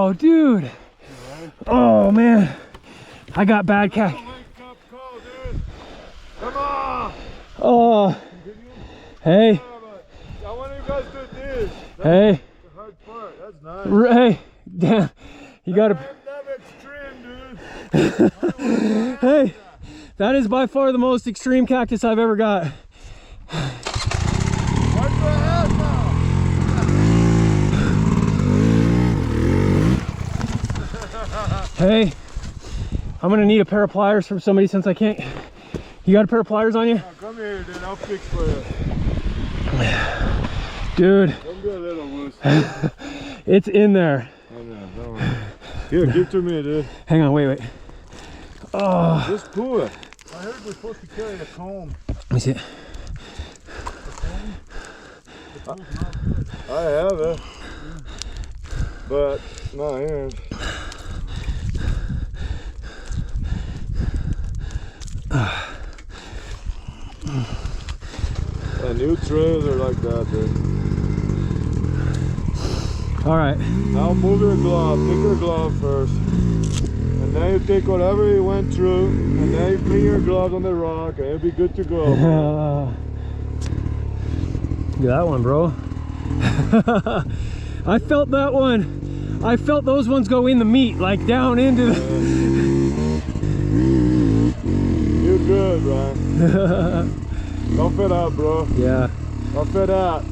Oh, dude. Oh, man. I got bad cactus. Come on. Oh. Hey. I want you guys to do this. Hey. The hard part. That's nice. Hey. Damn. You got to. Extreme, dude. Hey. That is by far the most extreme cactus I've ever got. Hey, I'm gonna need a pair of pliers from somebody since I can't. You got a pair of pliers on you? Oh, come here, dude. I'll fix for you. Dude. Don't be a little wuss. It's in there. Oh, no, don't worry. Here, give to me, dude. Hang on, wait. Oh. Just pull it. I heard we're supposed to carry the comb. Let me see it. I have it. But not here. New trails are like that, dude. All right. Now move your glove. Take your glove first. And then you take whatever you went through, and then you clean your gloves on the rock, and it'll be good to go. Look at that one, bro. I felt that one. I felt those ones go in the meat, like down into the... You're good, Brian. Don't fit out, bro. Yeah. Don't fit out.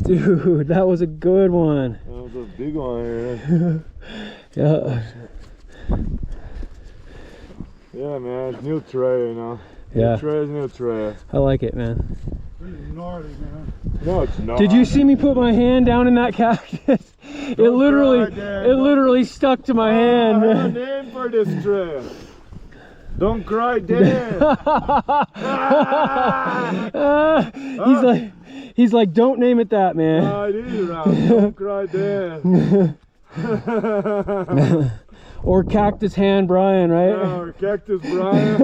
Dude, that was a good one. That was a big one here. Yeah. Yeah, man. It's new tray, you know. Yeah. New tray is new tray. I like it, man. Gnarly, man. No, it's not. Did you see me put my hand down in that cactus? It literally stuck to my hand. I have a name for this tray. Don't cry, Dan. He's like, don't name it that, man. No, I did around. Don't cry, Dan. Or Cactus Hand Brian, right? Yeah, or Cactus Brian.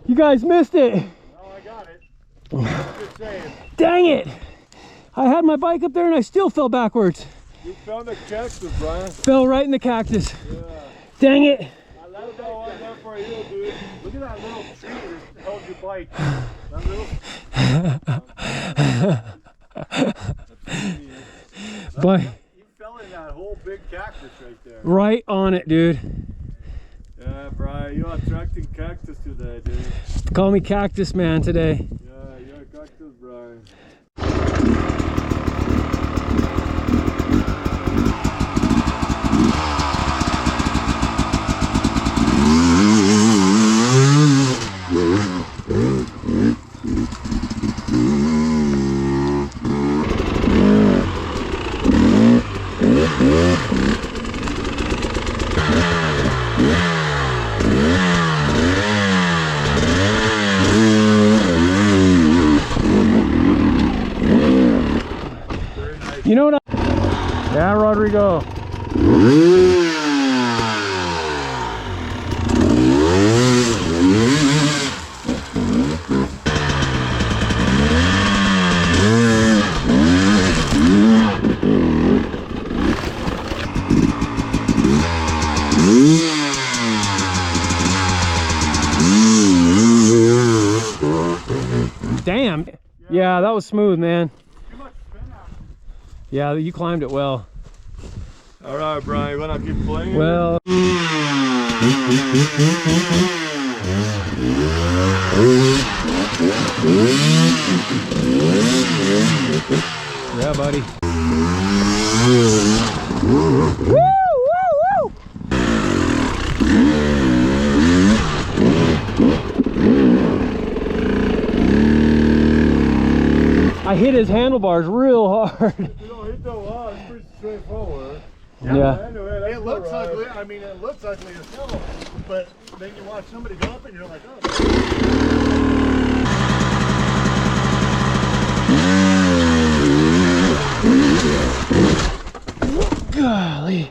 You guys missed it. No, I got it. I'm just saying. Dang it. I had my bike up there and I still fell backwards. You found the cactus, Brian. Fell right in the cactus. Yeah. Dang it. I left that one there for you, dude. Look at that little tree that held your bike. That little... But You fell in that whole big cactus right there. right on it, dude. Yeah, Brian, you're attracting cactus today, dude. Call me Cactus Man today. Yeah, you're a cactus, Brian. You know what? Yeah, Rodrigo. Damn. Yeah, that was smooth, man. Yeah, you climbed it well. All right, Brian, you wanna keep playing? Well. Yeah, buddy. Woo, woo, woo! I hit his handlebars real hard. You don't hit the wall, it's pretty straightforward. Yeah. Anyway, that's It looks alright. ugly. I mean, it looks ugly as hell. But then you watch somebody go up and you're like, oh. Golly.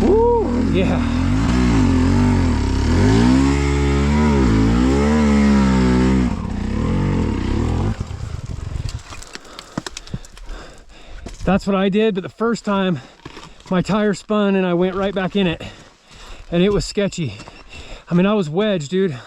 Woo, yeah. That's what I did, but the first time my tire spun and I went right back in it and it was sketchy. I mean, I was wedged, dude.